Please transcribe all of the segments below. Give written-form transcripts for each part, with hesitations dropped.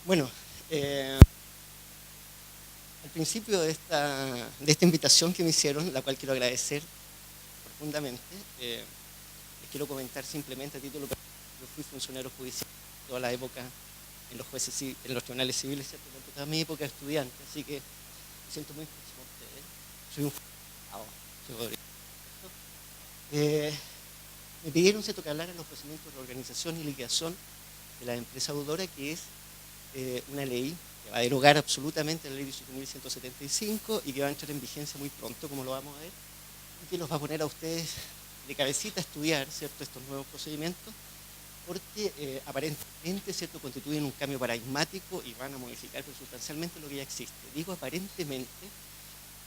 Bueno, al principio de esta invitación que me hicieron, la cual quiero agradecer profundamente, les quiero comentar simplemente a título personal. Yo fui funcionario judicial toda la época en los jueces, en los tribunales civiles, ¿cierto? Durante toda mi época de estudiante, así que me siento muy próximo a ustedes. Soy un juzgado, se podría decir. Me pidieron, ¿cierto?, que hablara de los procedimientos de reorganización y liquidación de la empresa deudora, que es una ley que va a derogar absolutamente la ley 18.175 y que va a entrar en vigencia muy pronto, como lo vamos a ver, y que los va a poner a ustedes de cabecita a estudiar, ¿cierto?, estos nuevos procedimientos, porque aparentemente, ¿cierto?, constituyen un cambio paradigmático y van a modificar sustancialmente lo que ya existe. Digo aparentemente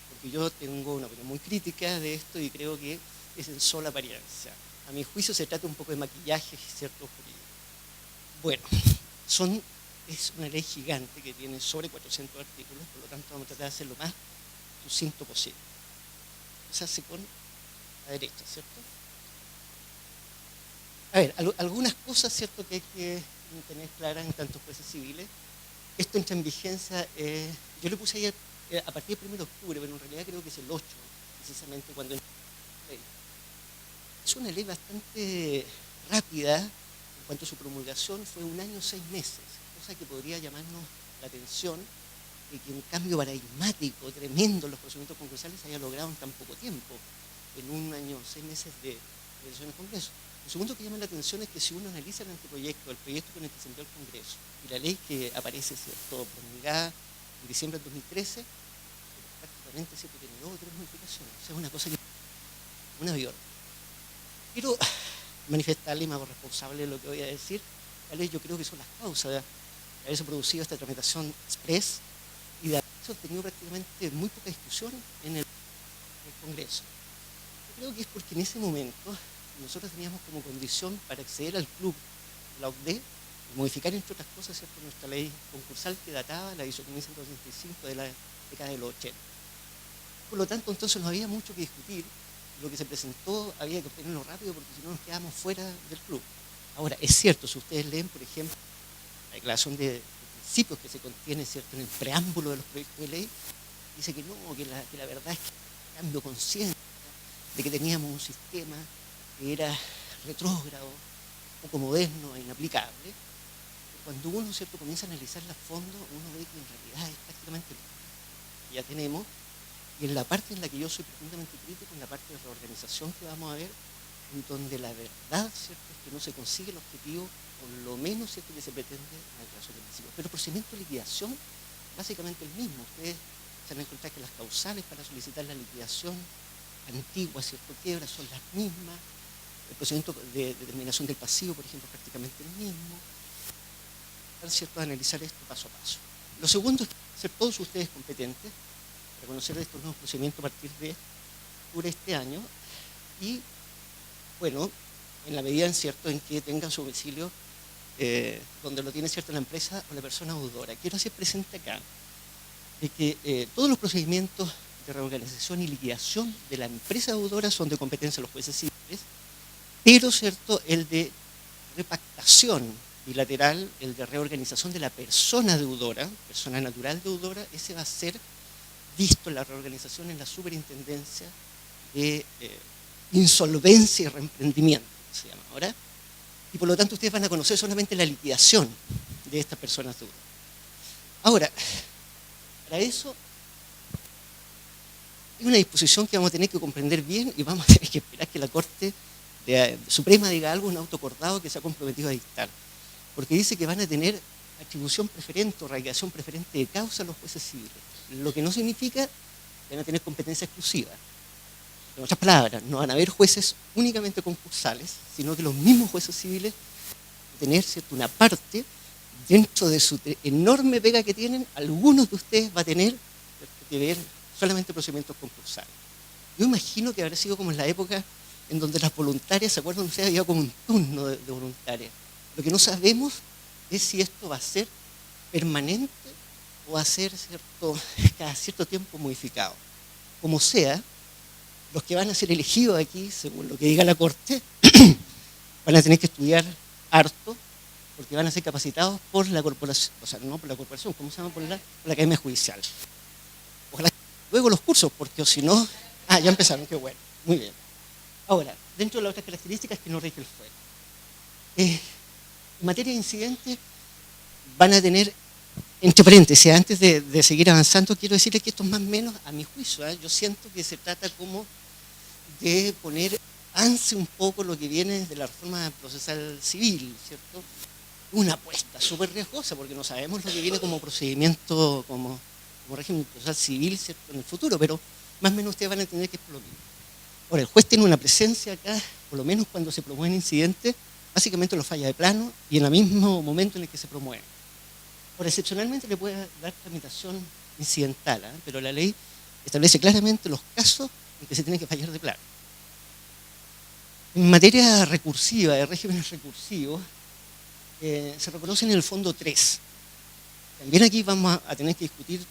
porque yo tengo una opinión muy crítica de esto y creo que es en sola apariencia. A mi juicio se trata un poco de maquillaje, ¿cierto?, jurídico. Bueno, es una ley gigante que tiene sobre 400 artículos, por lo tanto vamos a tratar de hacer lo más sucinto posible. Se hace con la derecha, ¿cierto? A ver, algunas cosas, ¿cierto?, que hay que tener claras en tantos jueces civiles. Esto entra en vigencia, yo le puse ahí a partir del 1 de octubre, pero en realidad creo que es el 8, precisamente cuando entra la ley. Es una ley bastante rápida, en cuanto a su promulgación fue 1 año 6 meses, cosa que podría llamarnos la atención de que un cambio paradigmático tremendo en los procedimientos concursales se haya logrado en tan poco tiempo, en 1 año 6 meses de elección en el Congreso. Lo segundo que llama la atención es que si uno analiza el anteproyecto, el proyecto con el que se envió al Congreso y la ley que aparece, ¿cierto?, promulgada en diciembre de 2013, prácticamente, ¿cierto?, tiene 2 o 3 modificaciones. O sea, es una cosa que una viola. Quiero manifestarle y me hago responsable de lo que voy a decir. Tales yo creo que son las causas de haberse producido esta tramitación express y de haberse obtenido prácticamente muy poca discusión en el Congreso. Yo creo que es porque en ese momento nosotros teníamos como condición para acceder al club de la OCDE y modificar, entre otras cosas, ¿cierto?, nuestra ley concursal que databa la 18.165 de la década de los 80. Por lo tanto, entonces no había mucho que discutir. Lo que se presentó había que obtenerlo rápido porque si no nos quedábamos fuera del club. Ahora, es cierto, si ustedes leen, por ejemplo, la declaración de principios que se contiene, ¿cierto?, en el preámbulo de los proyectos de ley, dice que no, que la verdad es que cambio conciencia de que teníamos un sistema que era retrógrado, poco moderno e inaplicable. Cuando uno, ¿cierto?, comienza a analizar a fondo, uno ve que en realidad es prácticamente lo que ya tenemos. Y en la parte en la que yo soy profundamente crítico, en la parte de reorganización que vamos a ver, en donde la verdad, ¿cierto?, es que no se consigue el objetivo, por lo menos, ¿cierto?, que se pretende en la declaración de principios. Pero el procedimiento de liquidación, básicamente el mismo. Ustedes se van a encontrar que las causales para solicitar la liquidación antigua, ¿cierto?, quiebra, son las mismas. El procedimiento de determinación del pasivo, por ejemplo, es prácticamente el mismo. ¿Cierto?, analizar esto paso a paso. Lo segundo es ser todos ustedes competentes para conocer estos nuevos procedimientos a partir de octubre de este año y, bueno, en la medida, ¿cierto?, en que tengan su domicilio donde lo tiene, ¿cierto?, la empresa o la persona deudora. Quiero hacer presente acá de que todos los procedimientos de reorganización y liquidación de la empresa deudora son de competencia de los jueces civiles, pero, ¿cierto?, el de repactación bilateral, el de reorganización de la persona deudora, persona natural deudora, ese va a ser visto en la reorganización en la superintendencia de insolvencia y reemprendimiento, se llama ahora, y por lo tanto ustedes van a conocer solamente la liquidación de estas personas deudoras. Ahora, para eso hay una disposición que vamos a tener que comprender bien y vamos a tener que esperar que la Corte Suprema diga algo, un autoacordado que se ha comprometido a dictar, porque dice que van a tener atribución preferente o radicación preferente de causa a los jueces civiles, lo que no significa que van a tener competencia exclusiva. En otras palabras, no van a haber jueces únicamente concursales, sino que los mismos jueces civiles van a tener, ¿cierto?, una parte dentro de su enorme pega que tienen. Algunos de ustedes va a tener, ¿cierto?, que ver solamente procedimientos concursales. Yo imagino que habrá sido como en la época en donde las voluntarias, ¿se acuerdan ustedes? Había como un turno de voluntarias. Lo que no sabemos es si esto va a ser permanente o va a ser, ¿cierto?, cada cierto tiempo modificado. Como sea, los que van a ser elegidos aquí, según lo que diga la Corte, van a tener que estudiar harto, porque van a ser capacitados por la corporación, o sea, no por la corporación, ¿cómo se llama? Por la Academia Judicial. Ojalá luego los cursos, porque o si no, ya empezaron, qué bueno, muy bien. Ahora, dentro de las otras características que no rige el fuero. En materia de incidentes, van a tener, entre paréntesis, antes de seguir avanzando, quiero decirles que esto es más o menos, a mi juicio, yo siento que se trata como de poner avance un poco lo que viene de la reforma procesal civil, ¿cierto? Una apuesta súper riesgosa, porque no sabemos lo que viene como procedimiento, como régimen procesal civil, ¿cierto?, en el futuro, pero más o menos ustedes van a entender que es por lo mismo. Ahora, el juez tiene una presencia acá, por lo menos cuando se promueven incidentes, básicamente lo falla de plano y en el mismo momento en el que se promueve. Ahora, excepcionalmente le puede dar tramitación incidental, pero la ley establece claramente los casos en que se tiene que fallar de plano. En materia recursiva, de regímenes recursivos, se reconocen en el fondo 3. También aquí vamos a tener que discutir,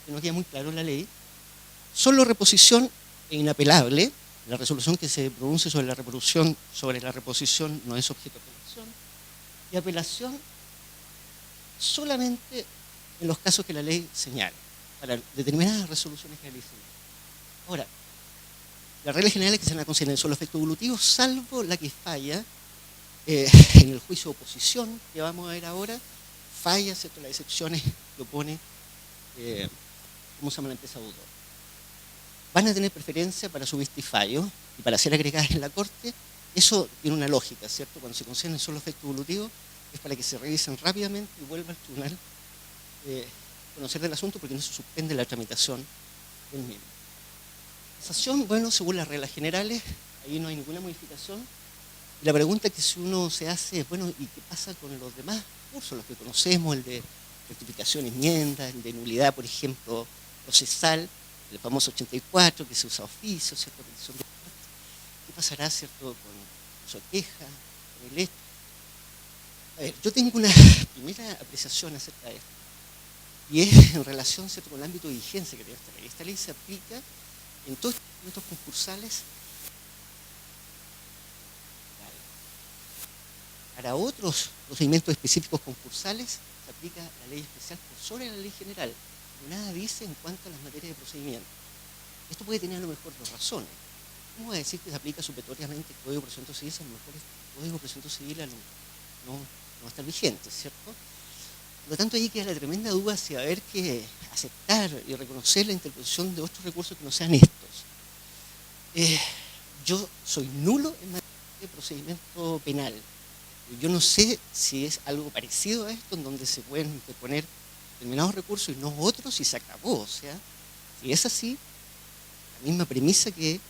que no queda muy claro en la ley, solo reposición e inapelable. La resolución que se pronuncie sobre la reposición no es objeto de apelación, y apelación solamente en los casos que la ley señala, para determinadas resoluciones que la ley señala. Ahora, la regla general es que se van a considerar solo efectos evolutivos, salvo la que falla en el juicio de oposición que vamos a ver ahora, falla, ¿cierto?, las excepciones que opone, ¿cómo se llama la empresa deudor? Van a tener preferencia para su vista y fallo, y para ser agregadas en la Corte. Eso tiene una lógica, ¿cierto? Cuando se consideran solo efectos evolutivos, es para que se revisen rápidamente y vuelva al tribunal conocer del asunto, porque no se suspende la tramitación del mismo. Casación, bueno, según las reglas generales, ahí no hay ninguna modificación. Y la pregunta que si uno se hace es, bueno, ¿y qué pasa con los demás cursos, los que conocemos, el de rectificación, enmienda, el de nulidad, por ejemplo, procesal, el famoso 84, que se usa oficio, ¿cierto? ¿Qué pasará, cierto, con su queja, con el hecho? A ver, yo tengo una primera apreciación acerca de esto, y es en relación, ¿cierto?, con el ámbito de vigencia que tiene esta ley. Esta ley se aplica en todos los procedimientos concursales. Para otros procedimientos específicos concursales se aplica la ley especial por sobre la ley general, pero nada dice en cuanto a las materias de procedimiento. Esto puede tener a lo mejor dos razones. ¿Cómo va a decir que se aplica supletoriamente el Código de Procedimiento Civil? A lo mejor el Código de Procedimiento Civil no va a estar vigente, ¿cierto? Por lo tanto, ahí queda la tremenda duda si va a haber que aceptar y reconocer la interposición de otros recursos que no sean estos. Yo soy nulo en materia de procedimiento penal. Yo no sé si es algo parecido a esto, en donde se pueden interponer determinados recursos y no otros, y se acabó. O sea, si es así, la misma premisa que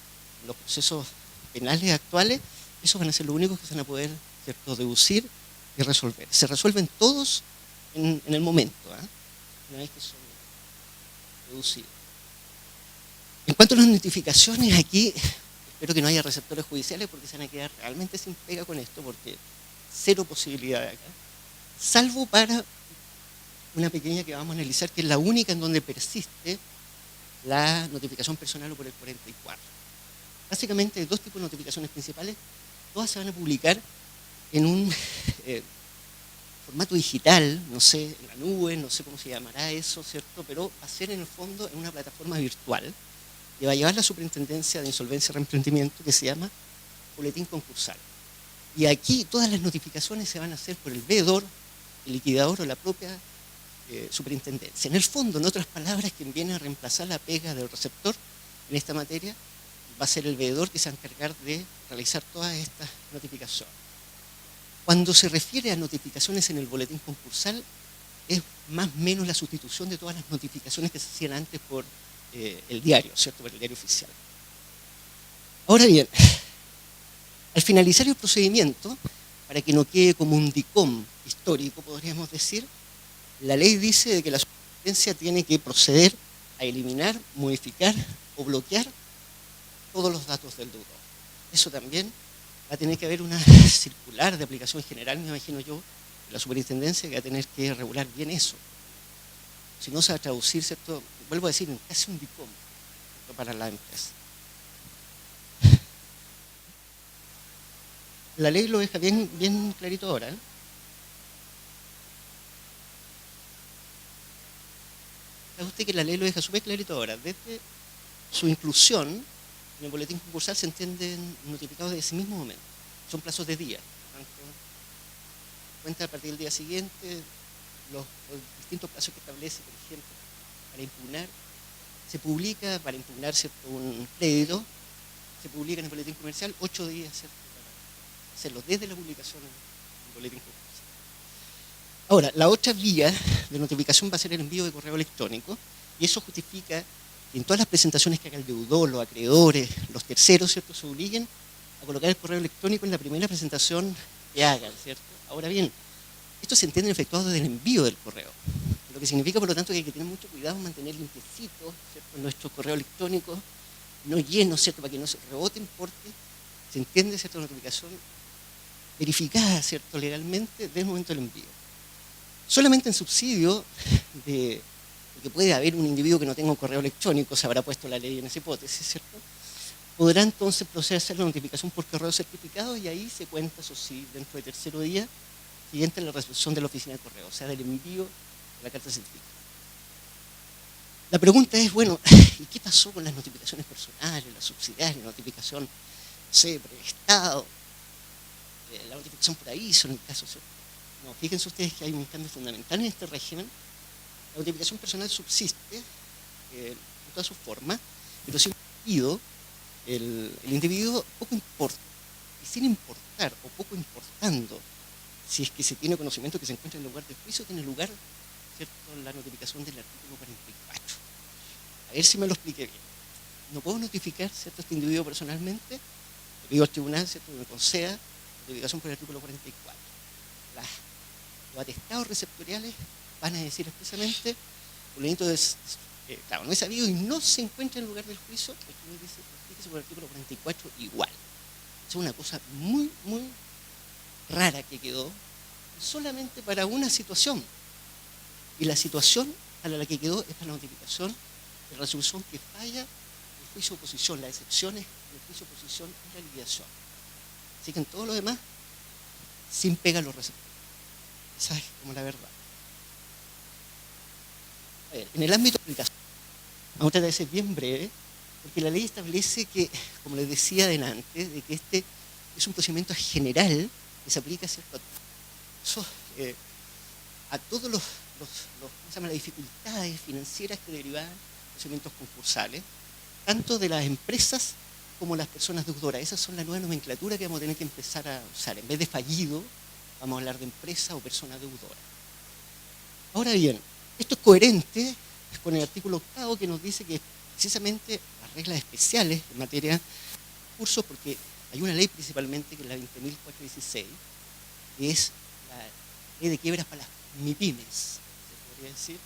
los procesos penales actuales, esos van a ser los únicos que se van a poder, ¿cierto?, deducir y resolver. Se resuelven todos en el momento, una vez que son deducidos. En cuanto a las notificaciones, aquí espero que no haya receptores judiciales, porque se van a quedar realmente sin pega con esto, porque cero posibilidad de acá, salvo para una pequeña que vamos a analizar, que es la única en donde persiste la notificación personal o por el 44. Básicamente hay dos tipos de notificaciones principales, todas se van a publicar en un formato digital, no sé, en la nube, no sé cómo se llamará eso, ¿cierto? Pero va a ser en el fondo en una plataforma virtual que va a llevar la Superintendencia de Insolvencia y Reemprendimiento, que se llama Boletín Concursal. Y aquí todas las notificaciones se van a hacer por el veedor, el liquidador o la propia superintendencia. En el fondo, en otras palabras, quien viene a reemplazar la pega del receptor en esta materia va a ser el veedor, que se va a encargar de realizar todas estas notificaciones. Cuando se refiere a notificaciones en el boletín concursal, es más o menos la sustitución de todas las notificaciones que se hacían antes por el diario, ¿cierto?, por el diario oficial. Ahora bien, al finalizar el procedimiento, para que no quede como un DICOM histórico, podríamos decir, la ley dice que la superintendencia tiene que proceder a eliminar, modificar o bloquear todos los datos del deudor. Eso también va a tener que haber una circular de aplicación general, me imagino yo, de la superintendencia, que va a tener que regular bien eso. Si no, se va a traducir, ¿cierto?, vuelvo a decir, en casi un DICOM para la empresa. La ley lo deja bien clarito ahora, ¿Sabe usted que la ley lo deja súper clarito ahora? Desde su inclusión en el boletín concursal se entienden notificados desde ese mismo momento. Son plazos de días. Cuenta a partir del día siguiente los distintos plazos que establece, por ejemplo, para impugnar. Se publica para impugnar, ¿cierto?, un crédito, se publica en el boletín comercial 8 días, ¿cierto?, para hacerlo desde la publicación en el boletín comercial. Ahora, la otra vía de notificación va a ser el envío de correo electrónico, y eso justifica que en todas las presentaciones que haga el deudor, los acreedores, los terceros, ¿cierto?, se obliguen a colocar el correo electrónico en la primera presentación que hagan, ¿cierto? Ahora bien, esto se entiende efectuado desde el envío del correo, lo que significa, por lo tanto, que hay que tener mucho cuidado en mantener limpiecito, ¿cierto?, nuestro correo electrónico, no lleno, ¿cierto?, para que no se reboten, porque se entiende, ¿cierto?, la notificación verificada, ¿cierto?, legalmente desde el momento del envío. Solamente en subsidio de que puede haber un individuo que no tenga un correo electrónico, se habrá puesto la ley en esa hipótesis, ¿cierto?, podrá entonces proceder a hacer la notificación por correo certificado, y ahí se cuenta, eso sí, dentro del tercero día siguiente a la resolución de la oficina de correo, o sea, del envío de la carta certificada. La pregunta es, bueno, ¿y qué pasó con las notificaciones personales, las subsidiarias, la notificación, no sé, por el Estado, la notificación por aviso, en el caso, ¿cierto? No, fíjense ustedes que hay un cambio fundamental en este régimen. La notificación personal subsiste en todas sus formas, pero sin individuo, el individuo poco importa, y sin importar o poco importando, si es que se tiene conocimiento que se encuentra en el lugar del juicio, tiene lugar, ¿cierto?, la notificación del artículo 44. A ver si me lo expliqué bien. No puedo notificar, ¿cierto?, a este individuo personalmente, le pido al tribunal, ¿cierto?, que me conceda notificación por el artículo 44. Los atestados receptoriales van a decir expresamente, fulanito claro, no es sabido y no se encuentra en el lugar del juicio, el tribunal dice, fíjese por el artículo 44 igual. Es una cosa muy, muy rara que quedó, solamente para una situación. Y la situación para la que quedó es para la notificación de resolución que falla el juicio de oposición, las excepciones del juicio de oposición en la liquidación. Así que en todo lo demás, sin pega los receptores. Esa es como la verdad. A ver, en el ámbito de aplicación, vamos a tratar de ser bien breve, porque la ley establece que, como les decía adelante, de que este es un procedimiento general que se aplica, ¿cierto?, a todos ¿cómo se llama?, las dificultades financieras que derivan de procedimientos concursales, tanto de las empresas como las personas deudoras. Esas son la nueva nomenclatura que vamos a tener que empezar a usar. En vez de fallido, vamos a hablar de empresa o persona deudora. Ahora bien, esto es coherente con el artículo 8 que nos dice que precisamente las reglas especiales en materia de concursos, porque hay una ley principalmente, que es la 20.416, que es la ley de quiebras para las MIPYMES, se podría decir.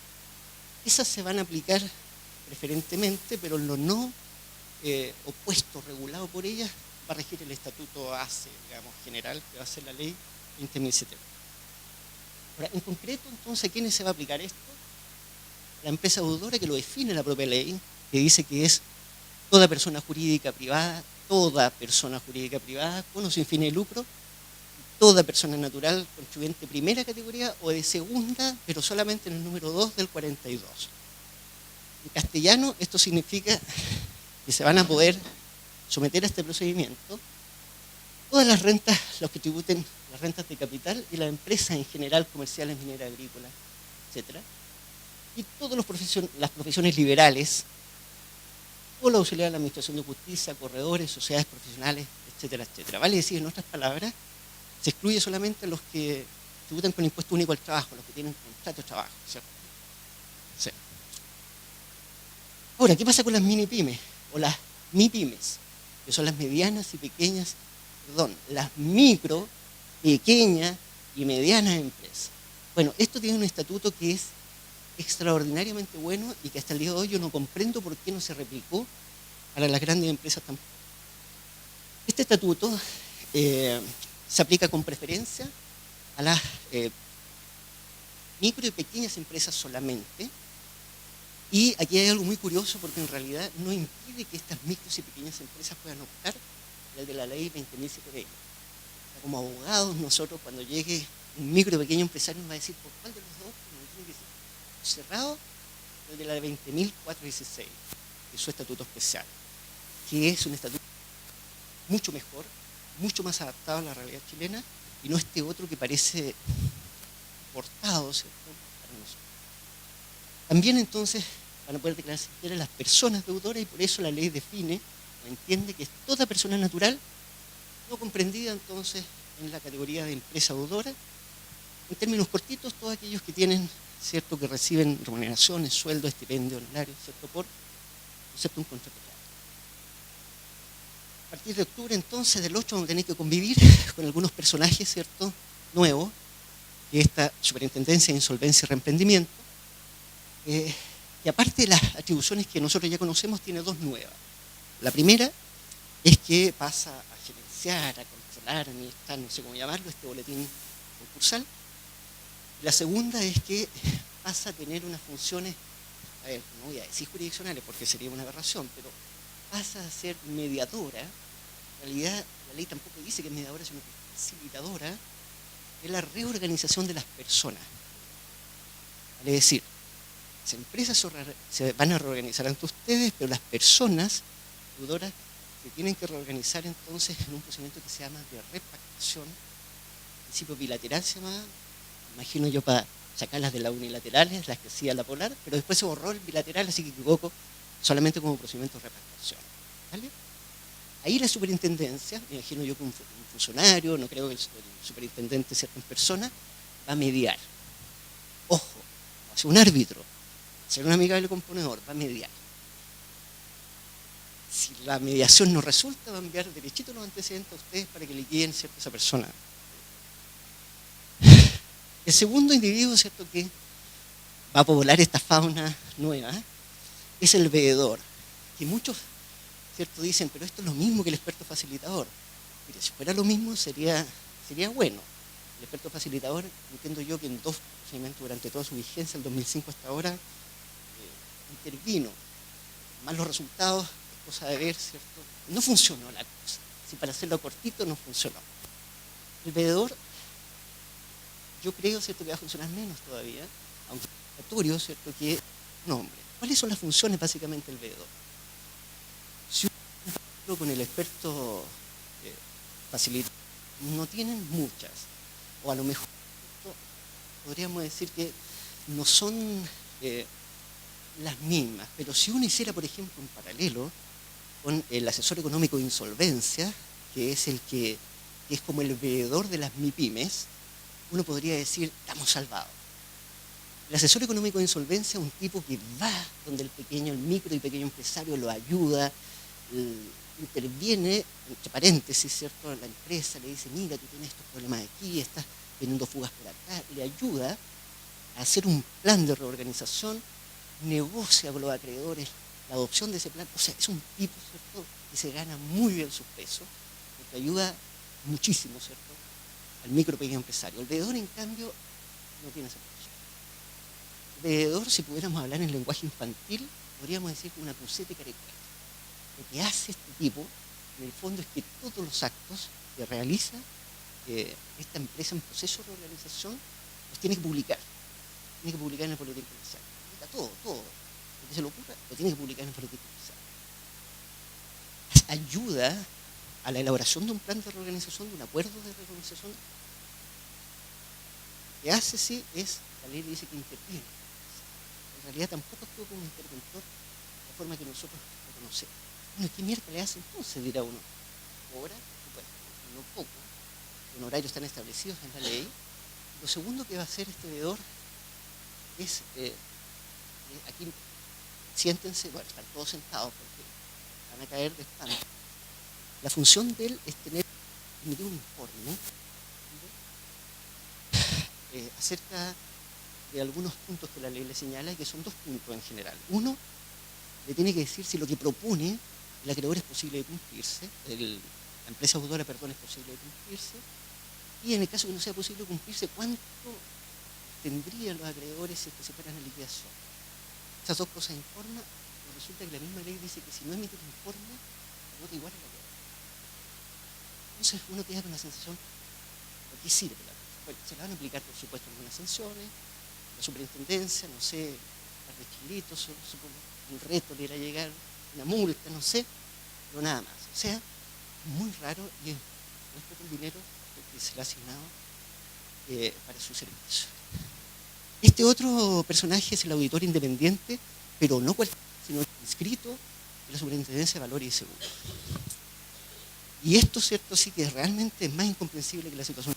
Esas se van a aplicar preferentemente, pero en lo no opuesto, regulado por ellas, va a regir el estatuto ACE, digamos, general, que va a ser la ley 20.070. Ahora, en concreto, entonces, ¿a quiénes se va a aplicar esto? La empresa deudora, que lo define la propia ley, que dice que es toda persona jurídica privada con o sin fines de lucro, toda persona natural contribuyente de primera categoría o de segunda, pero solamente en el número 2 del 42. En castellano, esto significa que se van a poder someter a este procedimiento todas las rentas, los que tributen las rentas de capital y las empresas en general, comerciales, mineras, agrícolas, etc. Y todas las profesiones liberales, o la auxiliar de la Administración de Justicia, corredores, sociedades profesionales, etcétera, etcétera. Vale decir, en otras palabras, se excluye solamente a los que tributan con impuesto único al trabajo, los que tienen contrato de trabajo, ¿cierto? Sí. Ahora, ¿qué pasa con las mini pymes o las MIPYMES? Que son las medianas y pequeñas, las micro, pequeñas y medianas empresas. Bueno, esto tiene un estatuto que es extraordinariamente bueno y que hasta el día de hoy yo no comprendo por qué no se replicó para las grandes empresas tampoco. Este estatuto se aplica con preferencia a las micro y pequeñas empresas solamente, y aquí hay algo muy curioso porque en realidad no impide que estas micros y pequeñas empresas puedan optar al de la ley 20.720. O sea, como abogados nosotros, cuando llegue un micro y pequeño empresario nos va a decir por cuál de los dos, tiene que ser cerrado de la 20.416, que es su estatuto especial, que es un estatuto mucho mejor, mucho más adaptado a la realidad chilena, y no este otro que parece importado, ¿cierto?, para nosotros. También entonces van a poder declararse las personas deudores, y por eso la ley define o entiende que es toda persona natural, no comprendida entonces en la categoría de empresa deudora. En términos cortitos, todos aquellos que tienen, ¿cierto?, que reciben remuneraciones, sueldos, estipendios, honorarios, ¿cierto?, por un contrato de trabajo. A partir de octubre, entonces, del 8, vamos a tener que convivir con algunos personajes, ¿cierto?, nuevos, que esta Superintendencia de Insolvencia y Reemprendimiento, que aparte de las atribuciones que nosotros ya conocemos, tiene dos nuevas. La primera es que pasa a gerenciar, a controlar, a administrar, no sé cómo llamarlo, este boletín concursal. La segunda es que pasa a tener unas funciones, a ver, no voy a decir jurisdiccionales porque sería una aberración, pero pasa a ser mediadora. En realidad, la ley tampoco dice que es mediadora, sino que es facilitadora de la reorganización de las personas. Vale decir, las empresas se van a reorganizar ante ustedes, pero las personas deudoras se tienen que reorganizar entonces en un procedimiento que se llama de repactación, principio bilateral se llama, imagino yo, para sacarlas de las unilaterales, las que hacía la Polar, pero después se borró el bilateral, así que equivoco, solamente como procedimiento de repactación. ¿Vale? Ahí la superintendencia, me imagino yo que un funcionario, no creo que el superintendente sea en persona, va a mediar. Ojo, va a ser un árbitro, va a ser un amigable componedor, va a mediar. Si la mediación no resulta, va a enviar derechito los antecedentes a ustedes para que le guíen, ¿cierto?, a esa persona. El segundo individuo, ¿cierto?, que va a poblar esta fauna nueva, es el veedor, que muchos, ¿cierto?, dicen, pero esto es lo mismo que el experto facilitador. Mire, si fuera lo mismo sería bueno. El experto facilitador, entiendo yo que en 2 procedimientos durante toda su vigencia, el 2005 hasta ahora, intervino. Más los resultados, es cosa de ver, ¿cierto? No funcionó la cosa. Si para hacerlo cortito no funcionó. El veedor, yo creo, ¿cierto?, que va a funcionar menos todavía, aunque es obligatorio, ¿cierto?, que un hombre. ¿Cuáles son las funciones básicamente del veedor? Si uno con el experto facilitador no tienen muchas, o a lo mejor podríamos decir que no son las mismas, pero si uno hiciera, por ejemplo, un paralelo con el asesor económico de insolvencia, que es el que es como el veedor de las MIPYMES, uno podría decir, estamos salvados. El asesor económico de insolvencia es un tipo que va donde el micro y pequeño empresario lo ayuda, interviene, entre paréntesis, ¿cierto?, la empresa, le dice, mira, tú tienes estos problemas aquí, estás teniendo fugas por acá, le ayuda a hacer un plan de reorganización, negocia con los acreedores la adopción de ese plan. O sea, es un tipo, ¿cierto?, que se gana muy bien sus pesos, porque ayuda muchísimo, ¿cierto?, al micro y pequeño empresario. El veedor, en cambio, no tiene esa función. El veedor, si pudiéramos hablar en lenguaje infantil, podríamos decir que una cruceta carecueta. Lo que hace este tipo, en el fondo, es que todos los actos que realiza esta empresa en proceso de reorganización los tiene que publicar. Tiene que publicar en el boletín comercial. Todo. Lo que se le ocurra, lo tiene que publicar en el boletín comercial. Ayuda a la elaboración de un plan de reorganización, de un acuerdo de reorganización. Lo que hace, sí, es, la ley le dice que interviene. En realidad tampoco actúa como interventor de la forma que nosotros lo conocemos. Bueno, ¿qué mierda le hace entonces?, dirá uno. Cobra, supuesto, no poco. Los horarios están establecidos en la ley. Lo segundo que va a hacer este veedor es, aquí siéntense, bueno, están todos sentados porque van a caer de espanto. La función de él es emitir un informe acerca de algunos puntos que la ley le señala, y que son 2 puntos en general. Uno, le tiene que decir si lo que propone el acreedor es posible de cumplirse, la empresa deudora, perdón, es posible de cumplirse, y en el caso que no sea posible cumplirse, ¿cuánto tendrían los acreedores si se fueran a liquidación? Esas 2 cosas informan, pero resulta que la misma ley dice que si no emite el informe, vota igual a la ley. Entonces uno queda con la sensación, ¿por qué sirve la cosa? Bueno, se le van a aplicar, por supuesto, algunas sanciones, la superintendencia, no sé par de chilitos, supongo, un reto le irá a llegar, una multa, no sé, pero nada más. O sea, muy raro y es muy poco el dinero que se le ha asignado para su servicio. Este otro personaje es el auditor independiente, pero no cualquiera, sino inscrito en la Superintendencia de Valores y Seguros. Y esto, cierto, sí que realmente es más incomprensible que la situación,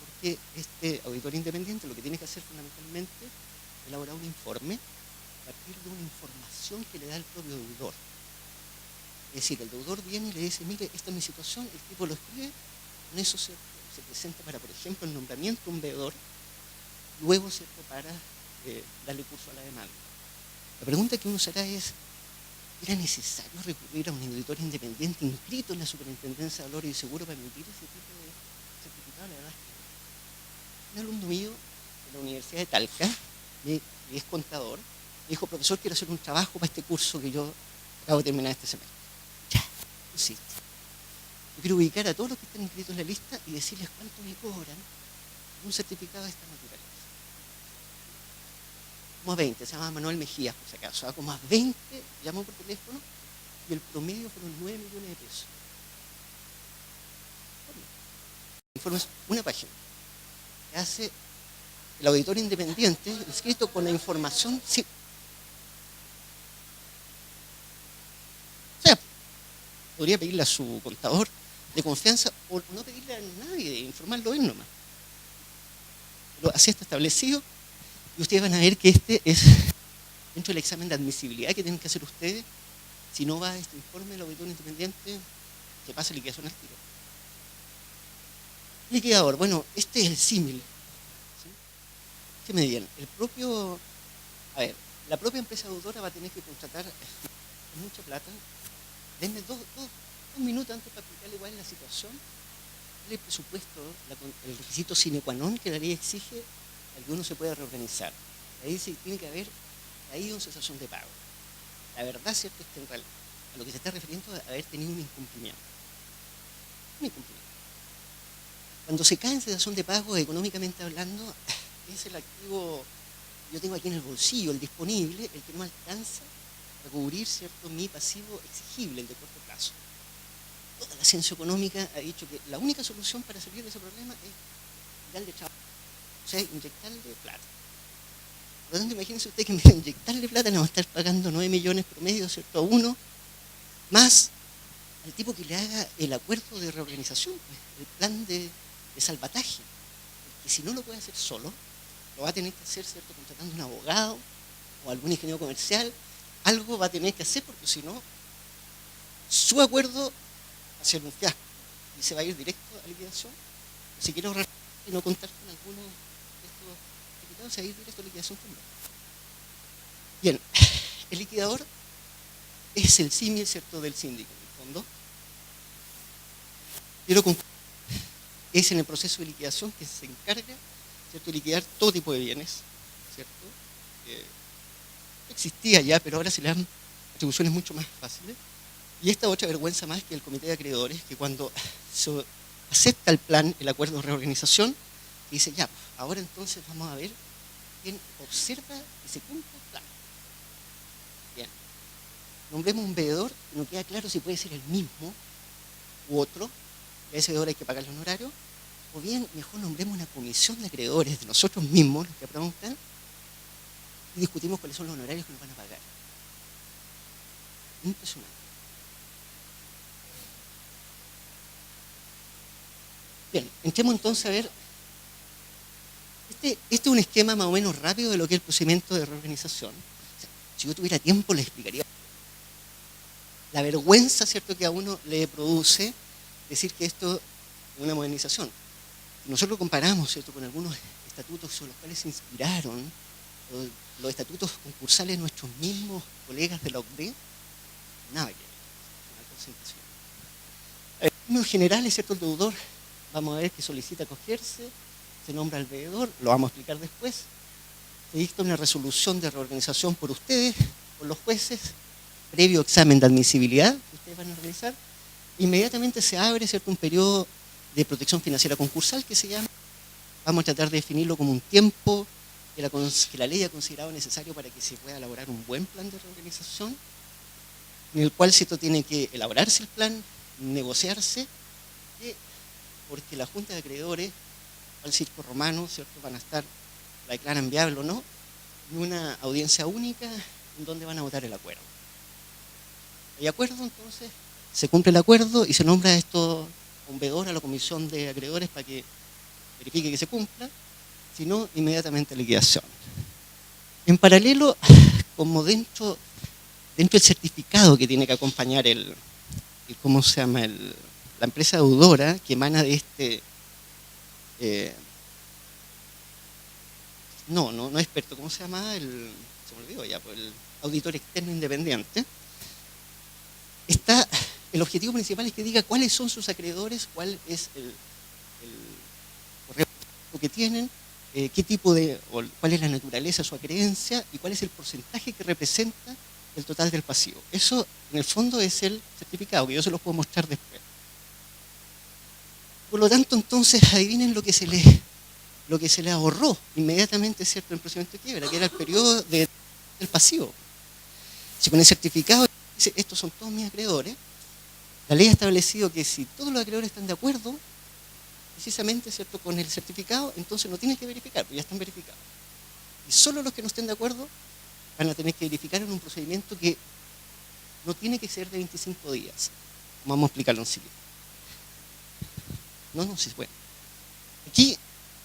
porque este auditor independiente lo que tiene que hacer fundamentalmente es elaborar un informe a partir de una información que le da el propio deudor. Es decir, el deudor viene y le dice, mire, esta es mi situación, el tipo lo escribe, con eso se presenta para, por ejemplo, el nombramiento de un veedor, luego, ¿cierto?, para darle curso a la demanda. La pregunta que uno se hará es, ¿era necesario recurrir a un auditor independiente inscrito en la Superintendencia de Valores y Seguros para emitir ese tipo de certificado? La verdad es que un alumno mío de la Universidad de Talca, que es contador, me dijo, profesor, quiero hacer un trabajo para este curso que yo acabo de terminar este semestre. Ya, sí. Yo quiero ubicar a todos los que están inscritos en la lista y decirles cuánto me cobran un certificado de esta naturaleza. Como a 20, se llama Manuel Mejías, por si acaso, como a 20 llamó por teléfono y el promedio fueron 9 millones de pesos. Informes, una página que hace el auditor independiente inscrito con la información. Sí. O sea, podría pedirle a su contador de confianza o no pedirle a nadie, informarlo él nomás. Pero así está establecido. Y ustedes van a ver que este es dentro del examen de admisibilidad que tienen que hacer ustedes. Si no va a este informe del auditor independiente, se pasa liquidación al tiro. Liquidador, bueno, este es el símil. ¿Sí? ¿Qué me digan? La propia empresa deudora va a tener que contratar mucha plata. Denme dos minutos antes para explicarle cuál es la situación, el presupuesto, el requisito sine qua non que la ley exige al que uno se pueda reorganizar. Ahí sí tiene que haber una cesación de pago. La verdad, cierto, es que en realidad a lo que se está refiriendo es haber tenido un incumplimiento. Un incumplimiento. Cuando se cae en cesación de pago, económicamente hablando, es el activo que yo tengo aquí en el bolsillo, el disponible, el que no alcanza a cubrir, cierto, mi pasivo exigible, el de corto plazo. Toda la ciencia económica ha dicho que la única solución para salir de ese problema es darle trabajo. O sea, inyectarle plata. Por lo tanto, imagínense usted que en vez de inyectarle plata le van a estar pagando 9 millones promedio, ¿cierto?, a uno, más al tipo que le haga el acuerdo de reorganización, pues, el plan de salvataje. Que si no lo puede hacer solo, lo va a tener que hacer, ¿cierto?, contratando un abogado o algún ingeniero comercial. Algo va a tener que hacer porque si no, su acuerdo va a ser un fiasco y se va a ir directo a liquidación. Si quiere ahorrar y no contar con alguno de estos diputados, se va a ir directo a liquidación también. Bien, el liquidador es el símil, ¿cierto?, del síndico, en el fondo. Pero es en el proceso de liquidación que se encarga, ¿cierto?, de liquidar todo tipo de bienes, ¿cierto? Existía ya, pero ahora se le dan atribuciones mucho más fáciles. Y esta otra vergüenza más que el comité de acreedores, que cuando se acepta el plan, el acuerdo de reorganización, dice, ya, ahora entonces vamos a ver quién observa y se cumple el plan. Bien. Nombremos un veedor, no queda claro si puede ser el mismo u otro, y a ese veedor hay que pagarle honorario, o bien mejor nombremos una comisión de acreedores de nosotros mismos, los que aprobamos el plan, y discutimos cuáles son los honorarios que nos van a pagar. Impresionante. Bien, entremos entonces a ver. Este es un esquema más o menos rápido de lo que es el procedimiento de reorganización. O sea, si yo tuviera tiempo, les explicaría la vergüenza, ¿cierto?, que a uno le produce decir que esto es una modernización. Si nosotros comparamos, ¿cierto?, con algunos estatutos sobre los cuales se inspiraron, los estatutos concursales de nuestros mismos colegas de la OCDE, nada que ver. Una cosa impresionante. En términos generales, ¿cierto?, el deudor, vamos a ver que solicita acogerse, se nombra al veedor, lo vamos a explicar después, se dicta una resolución de reorganización por ustedes, por los jueces, previo examen de admisibilidad que ustedes van a realizar, inmediatamente se abre, ¿cierto?, un periodo de protección financiera concursal que se llama, vamos a tratar de definirlo como un tiempo que la ley ha considerado necesario para que se pueda elaborar un buen plan de reorganización, en el cual, ¿cierto?, tiene que elaborarse el plan, negociarse, porque la Junta de Acreedores, al circo romano, ¿cierto?, van a estar, la declaran viable o no, en una audiencia única en donde van a votar el acuerdo. Hay acuerdo, entonces, se cumple el acuerdo y se nombra a esto un veedor a la comisión de acreedores para que verifique que se cumpla, si no, inmediatamente liquidación. En paralelo, como dentro del certificado que tiene que acompañar ¿cómo se llama? La empresa deudora que emana de este, no experto, ¿cómo se llama? Se me olvidó ya, pues el auditor externo independiente. El objetivo principal es que diga cuáles son sus acreedores, cuál es el correo que tienen, cuál es la naturaleza de su acreencia y cuál es el porcentaje que representa el total del pasivo. Eso, en el fondo, es el certificado, que yo se los puedo mostrar después. Por lo tanto, entonces, adivinen lo que se le ahorró inmediatamente, ¿cierto?, en el procedimiento de quiebra, que era el periodo del pasivo. Si con el certificado dice, estos son todos mis acreedores, la ley ha establecido que si todos los acreedores están de acuerdo, precisamente, ¿cierto?, con el certificado, entonces no tienes que verificar, porque ya están verificados. Y solo los que no estén de acuerdo van a tener que verificar en un procedimiento que no tiene que ser de 25 días. Vamos a explicarlo enseguida. No, sí, bueno. Aquí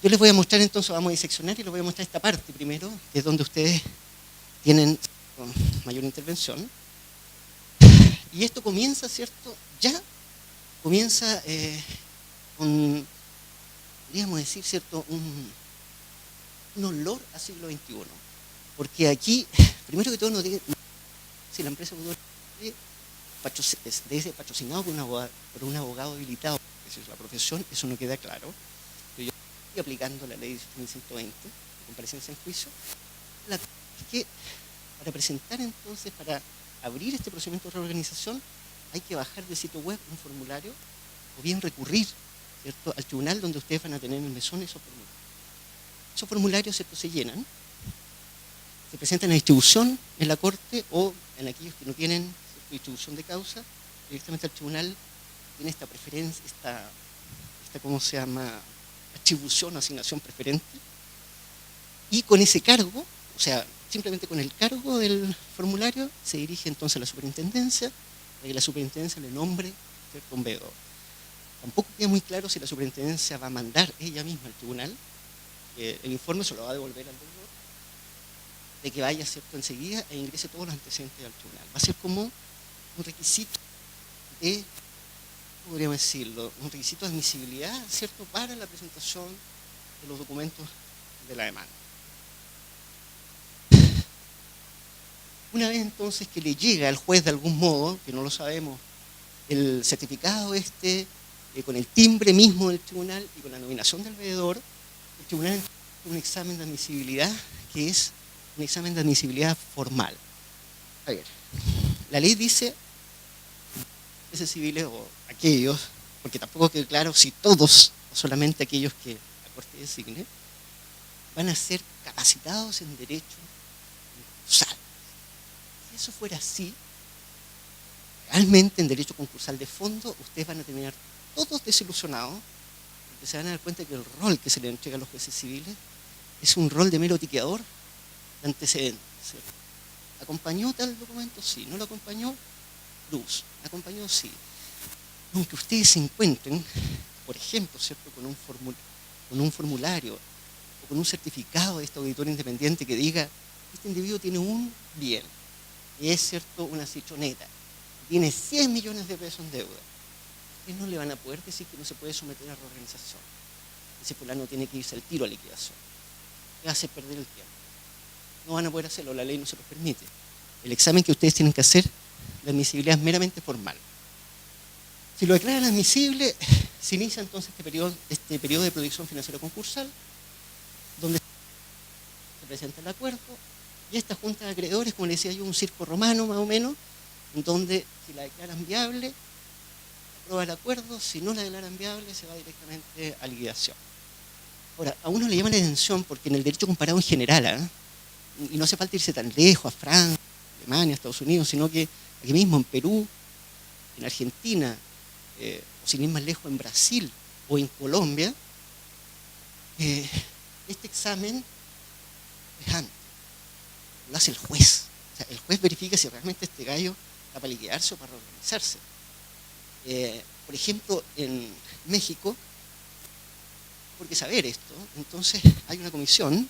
yo les voy a mostrar, entonces vamos a diseccionar y les voy a mostrar esta parte primero, que es donde ustedes tienen mayor intervención. Y esto comienza, ¿cierto? Ya comienza podríamos decir, ¿cierto?, un olor a siglo XXI. Porque aquí, primero que todo, si la empresa debe ser patrocinado por un abogado habilitado, esa es la profesión, eso no queda claro. Pero yo estoy aplicando la ley 18.120, de comparecencia en juicio. La cosa es que para presentar, entonces, para abrir este procedimiento de reorganización, hay que bajar del sitio web un formulario o bien recurrir, ¿cierto?, al tribunal donde ustedes van a tener en el mesón esos formularios. Esos formularios, ¿cierto?, se llenan, se presentan a distribución en la corte o en aquellos que no tienen, ¿cierto?, distribución de causa, directamente al tribunal tiene esta preferencia, esta ¿cómo se llama?, atribución o asignación preferente, y con ese cargo, o sea, simplemente con el cargo del formulario, se dirige entonces a la superintendencia, para que la superintendencia le nombre, ¿cierto?, un veedor. Tampoco queda muy claro si la superintendencia va a mandar ella misma al tribunal, el informe se lo va a devolver al deudor, de que vaya, ¿cierto?, enseguida e ingrese todos los antecedentes al tribunal. Va a ser como un requisito de, podríamos decirlo, un requisito de admisibilidad, ¿cierto?, para la presentación de los documentos de la demanda. Una vez entonces que le llega al juez de algún modo, que no lo sabemos, el certificado con el timbre mismo del tribunal y con la nominación del veedor, el tribunal hace un examen de admisibilidad que es un examen de admisibilidad formal. A ver, la ley dice jueces civiles o aquellos, porque tampoco queda claro si todos o solamente aquellos que la Corte designe, van a ser capacitados en derecho concursal. Si eso fuera así, realmente en derecho concursal de fondo, ustedes van a terminar todos desilusionados, porque se van a dar cuenta que el rol que se le entrega a los jueces civiles es un rol de mero tiqueador de antecedentes, ¿cierto? ¿Acompañó tal documento? Sí. ¿No lo acompañó? Luz. ¿Acompañó? Sí. Aunque ustedes se encuentren, por ejemplo, ¿cierto?, con un formulario o con un certificado de este auditor independiente que diga, este individuo tiene un bien, y es, ¿cierto?, una citroneta, tiene 100 millones de pesos en deuda, ustedes no le van a poder decir que no se puede someter a reorganización. Ese fulano tiene que irse al tiro a liquidación. Le va a hacer perder el tiempo. No van a poder hacerlo, la ley no se los permite. El examen que ustedes tienen que hacer, la admisibilidad es meramente formal. Si lo declaran admisible, se inicia entonces este periodo de producción financiera concursal, donde se presenta el acuerdo, y esta junta de acreedores, como les decía yo, un circo romano más o menos, en donde si la declaran viable, aprueba el acuerdo, si no la declaran viable, se va directamente a liquidación. Ahora, a uno le llama la atención porque en el derecho comparado en general, ¿eh? Y no hace falta irse tan lejos, a Francia, Alemania, Estados Unidos, sino que aquí mismo en Perú, en Argentina, o sin ir más lejos en Brasil o en Colombia, este examen es antes, lo hace el juez. O sea, el juez verifica si realmente este gallo está para liquidarse o para reorganizarse. Por ejemplo, en México, porque saber esto, entonces hay una comisión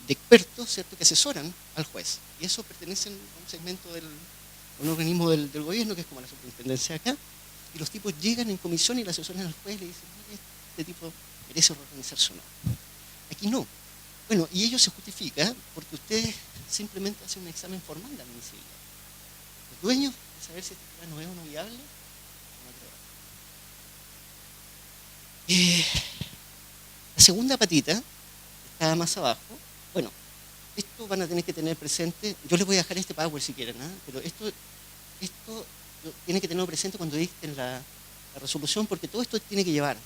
de expertos, ¿cierto?, que asesoran al juez. Y eso pertenece a un segmento a un organismo del gobierno, que es como la superintendencia acá, y los tipos llegan en comisión y le asesoran al juez y le dicen, mire, este tipo merece reorganizarse o no. Aquí no. Bueno, y ello se justifica porque ustedes simplemente hacen un examen formal de admisibilidad. Los dueños de saber si este plano es o no viable, no creo. La segunda patita, que está más abajo, bueno, esto van a tener que tener presente, yo les voy a dejar este PowerPoint si quieren, ¿eh? Pero esto tienen que tenerlo presente cuando dicten la resolución, porque todo esto tiene que llevar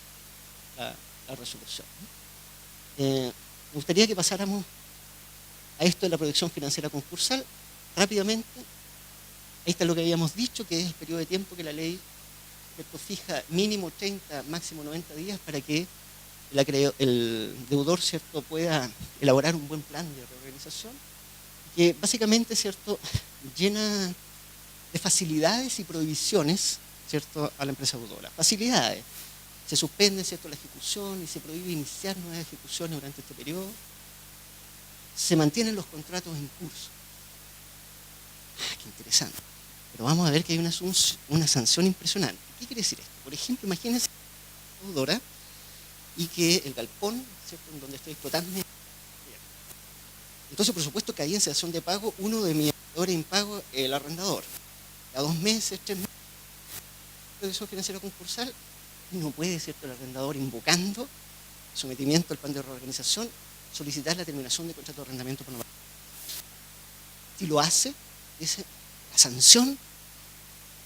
la resolución. Me gustaría que pasáramos a esto de la protección financiera concursal rápidamente. Ahí está lo que habíamos dicho, que es el periodo de tiempo que la ley, ¿cierto?, fija mínimo 30, máximo 90 días para que el deudor, ¿cierto?, pueda elaborar un buen plan de reorganización, que básicamente, ¿cierto?, llena de facilidades y prohibiciones, ¿cierto?, a la empresa deudora. Facilidades. Se suspende, ¿cierto?, la ejecución y se prohíbe iniciar nuevas ejecuciones durante este periodo. Se mantienen los contratos en curso. Qué interesante. Pero vamos a ver que hay una sanción impresionante. ¿Qué quiere decir esto? Por ejemplo, imagínense la deudora y que el galpón, ¿cierto?, en donde estoy explotando. Entonces, por supuesto, que ahí en cesación de pago, uno de mis acreedores impago, el arrendador. A 2 meses, 3 meses, protección financiera concursal, no puede, ¿cierto?, el arrendador, invocando sometimiento al plan de reorganización, solicitar la terminación de contrato de arrendamiento por no pagar. Si lo hace, dice, la sanción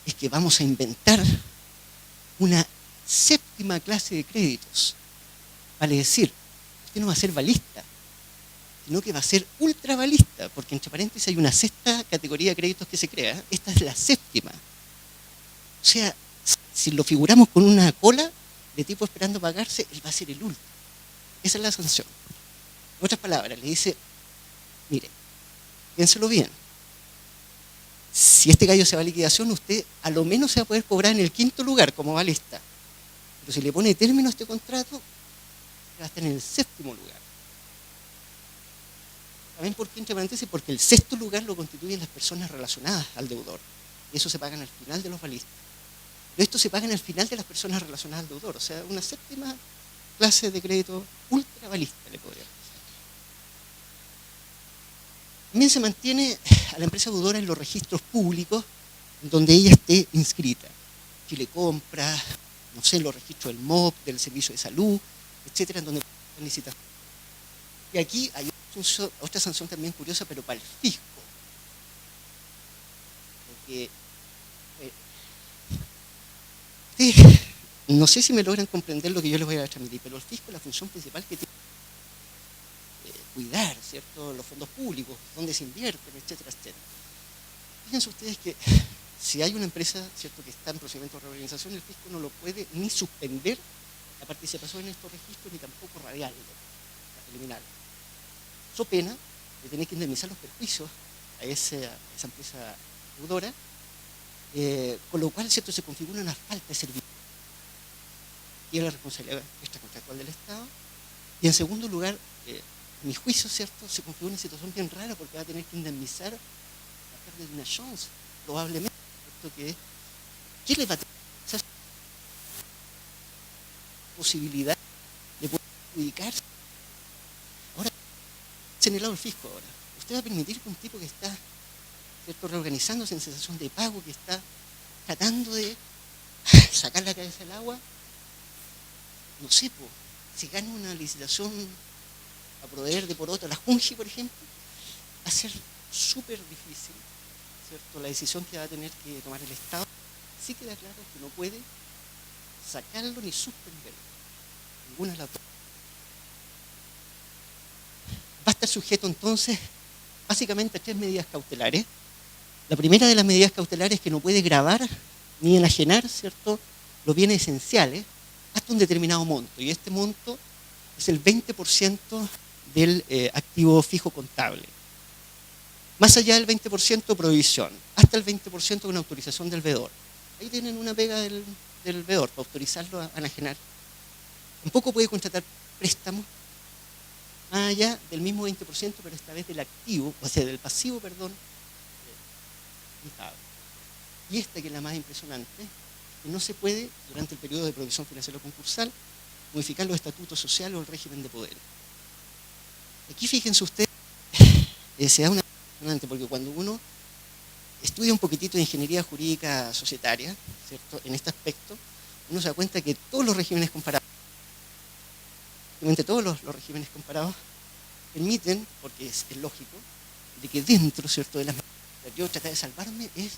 es que vamos a inventar una séptima clase de créditos. Vale decir, usted no va a ser balista, sino que va a ser ultrabalista, porque entre paréntesis hay una sexta categoría de créditos que se crea. Esta es la séptima. O sea, si lo figuramos con una cola de tipo esperando pagarse, él va a ser el último. Esa es la sanción. En otras palabras, le dice, mire, piénselo bien. Si este gallo se va a liquidación, usted a lo menos se va a poder cobrar en el 5.º lugar como balista. Pero si le pone término a este contrato, va a estar en el 7.º lugar. ¿Saben por qué, entre paréntesis? Porque el 6.º lugar lo constituyen las personas relacionadas al deudor. Y eso se pagan al final de los balistas. Pero esto se paga al final de las personas relacionadas al deudor. O sea, una séptima clase de crédito ultra balista, le podría decir. También se mantiene a la empresa deudora en los registros públicos donde ella esté inscrita. Chile Compra, no sé, en los registros del MOP, del Servicio de Salud, etcétera, en donde licitación. Y aquí hay otra sanción también curiosa, pero para el fisco. Porque no sé si me logran comprender lo que yo les voy a transmitir, pero el fisco, la función principal que tiene, cuidar, ¿cierto?, los fondos públicos, dónde se invierten, etcétera, etcétera. Fíjense ustedes que si hay una empresa, ¿cierto?, que está en procedimiento de reorganización, el fisco no lo puede ni suspender la participación en estos registros, ni tampoco radiarlo, eliminarlo. So pena de tener que indemnizar los perjuicios a esa empresa deudora, con lo cual, ¿cierto?, se configura una falta de servicio. Y es la responsabilidad extracontractual del Estado. Y en segundo lugar, mi juicio, ¿cierto?, se configura una situación bien rara porque va a tener que indemnizar la pérdida de una chance, probablemente, ¿cierto?, que ¿qué le va a tener esa posibilidad de poder adjudicarse? Ahora, señalado el fisco ahora, usted va a permitir que un tipo que está, ¿cierto?, reorganizándose en cesación de pago, que está tratando de sacar la cabeza del agua, no sé, si gana una licitación a proveer de poroto a la Junji, por ejemplo, va a ser súper difícil, ¿cierto?, la decisión que va a tener que tomar el Estado. Sí queda claro que no puede sacarlo ni suspenderlo, ninguna de las dos. estar sujeto entonces básicamente a 3 medidas cautelares. La primera de las medidas cautelares es que no puede gravar ni enajenar, ¿cierto?, los bienes esenciales hasta un determinado monto, y este monto es el 20% del activo fijo contable. Más allá del 20% prohibición, hasta el 20% con autorización del veedor. Ahí tienen una pega del veedor para autorizarlo a enajenar. Tampoco puede contratar préstamos más allá del mismo 20%, pero esta vez del activo, o sea, del pasivo, perdón, contable. Y esta, que es la más impresionante, que no se puede, durante el periodo de provisión financiera concursal, modificar los estatutos sociales o el régimen de poder. Aquí fíjense ustedes, se da una impresionante, porque cuando uno estudia un poquitito de ingeniería jurídica societaria, ¿cierto?, en este aspecto, uno se da cuenta que todos los regímenes comparados, todos los regímenes comparados, permiten, porque es lógico, de que dentro, ¿cierto?, de las medidas, yo tratar de salvarme es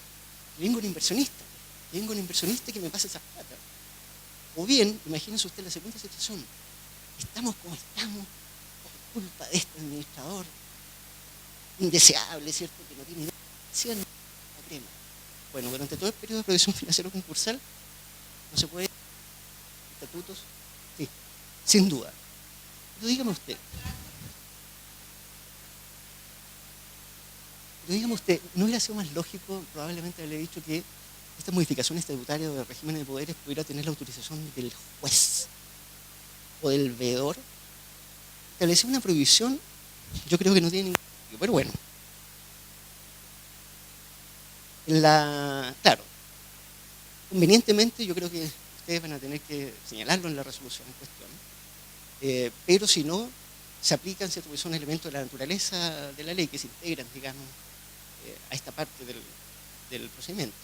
que venga un inversionista que me pase esa plata. O bien, imagínense usted la segunda situación, estamos como estamos por culpa de este administrador indeseable, ¿cierto?, que no tiene idea de la crema. Bueno, durante todo el periodo de provisión financiera concursal no se puede estatutos, sí, sin duda. Pero dígame usted, ¿no hubiera sido más lógico probablemente haberle dicho que estas modificaciones estatutarias de régimen de poderes pudiera tener la autorización del juez o del veedor? Establecer una prohibición, yo creo que no tiene ningún sentido, pero bueno. Claro, convenientemente yo creo que ustedes van a tener que señalarlo en la resolución en cuestión, pero si no, se aplican, ¿cierto?, porque son elementos de la naturaleza de la ley que se integran, digamos, a esta parte del procedimiento.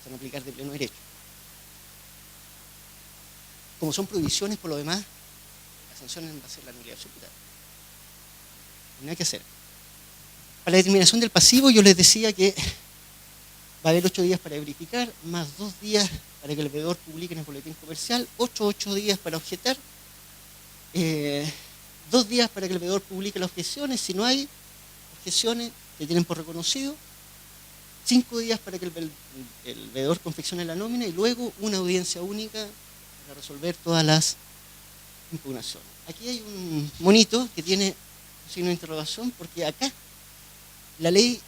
Se van a aplicar de pleno derecho. Como son prohibiciones, por lo demás, la sanción va a ser la nulidad absoluta. No hay nada que hacer. Para la determinación del pasivo, yo les decía que va a haber 8 días para verificar, más 2 días para que el veedor publique en el boletín comercial, 8 días para objetar, 2 días para que el veedor publique las objeciones. Si no hay objeciones, que tienen por reconocido, 5 días para que el veedor confeccione la nómina, y luego una audiencia única para resolver todas las impugnaciones. Aquí hay un monito que tiene un signo de interrogación, porque acá la ley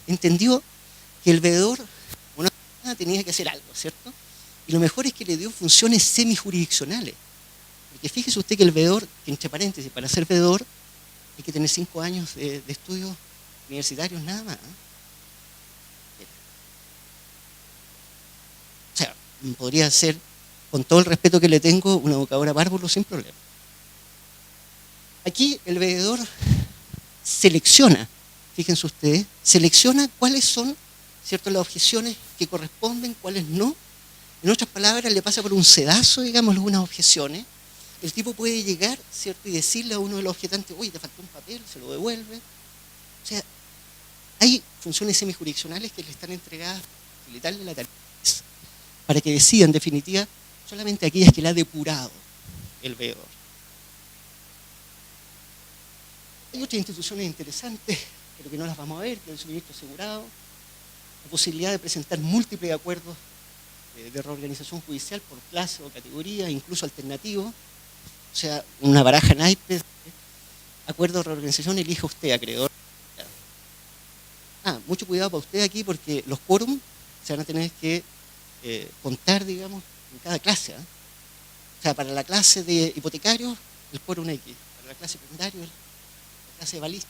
entendió que el veedor, una persona, tenía que hacer algo, ¿cierto? Y lo mejor es que le dio funciones semijurisdiccionales. Porque fíjese usted que el veedor, que entre paréntesis, para ser veedor hay que tener 5 años de estudios universitarios nada más. O sea, podría ser, con todo el respeto que le tengo, una abogadora bárbaro sin problema. Aquí el veedor selecciona, fíjense ustedes, selecciona cuáles son, ¿cierto?, las objeciones que corresponden, cuáles no. En otras palabras, le pasa por un sedazo, digamos, unas objeciones. El tipo puede llegar, ¿cierto?, y decirle a uno de los objetantes, oye, te faltó un papel, se lo devuelve. O sea, hay funciones semijurisdiccionales que le están entregadas y darle la tarea para que decida, en definitiva, solamente aquellas que le ha depurado el veedor. Hay otras instituciones interesantes, pero que no las vamos a ver, que es el suministro asegurado, la posibilidad de presentar múltiples acuerdos de reorganización judicial por clase o categoría, incluso alternativos. O sea, una baraja naipe, acuerdo de reorganización, elija usted, acreedor. Mucho cuidado para usted aquí, porque los quórum se van a tener que contar, digamos, en cada clase. O sea, para la clase de hipotecarios, el quórum X. Para la clase secundaria, la clase de balista.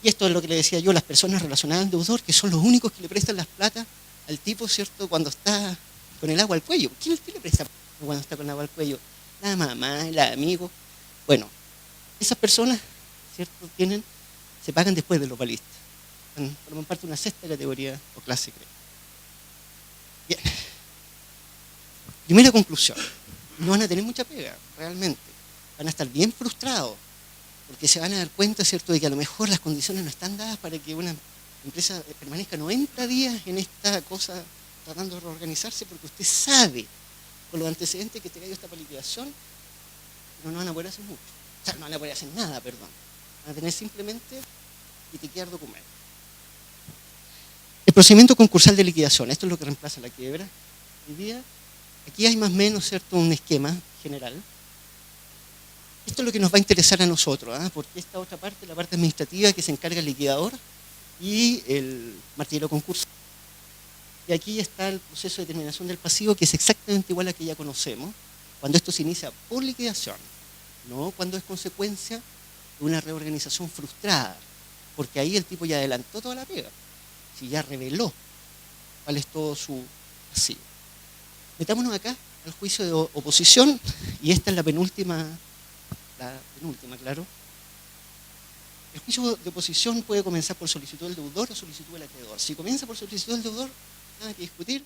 Y esto es lo que le decía yo, las personas relacionadas al deudor, que son los únicos que le prestan las plata al tipo, ¿cierto?, cuando está con el agua al cuello. ¿Quién le presta cuando está con el agua al cuello? La mamá, el amigo. Bueno, esas personas, ¿cierto?, se pagan después de los balistas. Forman parte de una 6ª categoría o clase, creo. Bien. Primera conclusión. No van a tener mucha pega, realmente. Van a estar bien frustrados, porque se van a dar cuenta, ¿cierto?, de que a lo mejor las condiciones no están dadas para que una empresa permanezca 90 días en esta cosa tratando de reorganizarse, porque usted sabe, con los antecedentes, que este gallo está para liquidación, pero no van a poder hacer mucho. sea, no van a poder hacer nada, perdón. Van a tener simplemente que tiquear documentos. El procedimiento concursal de liquidación, esto es lo que reemplaza la quiebra. Hoy día, aquí hay más o menos, ¿cierto?, un esquema general. Esto es lo que nos va a interesar a nosotros, porque esta otra parte, la parte administrativa que se encarga el liquidador y el martillero concursal. Y aquí está el proceso de determinación del pasivo, que es exactamente igual a que ya conocemos, cuando esto se inicia por liquidación, no cuando es consecuencia de una reorganización frustrada, porque ahí el tipo ya adelantó toda la pega, si ya reveló cuál es todo su pasivo. Metámonos acá al juicio de oposición, y esta es la penúltima, claro. El juicio de oposición puede comenzar por solicitud del deudor o solicitud del acreedor. Si comienza por solicitud del deudor, nada que discutir,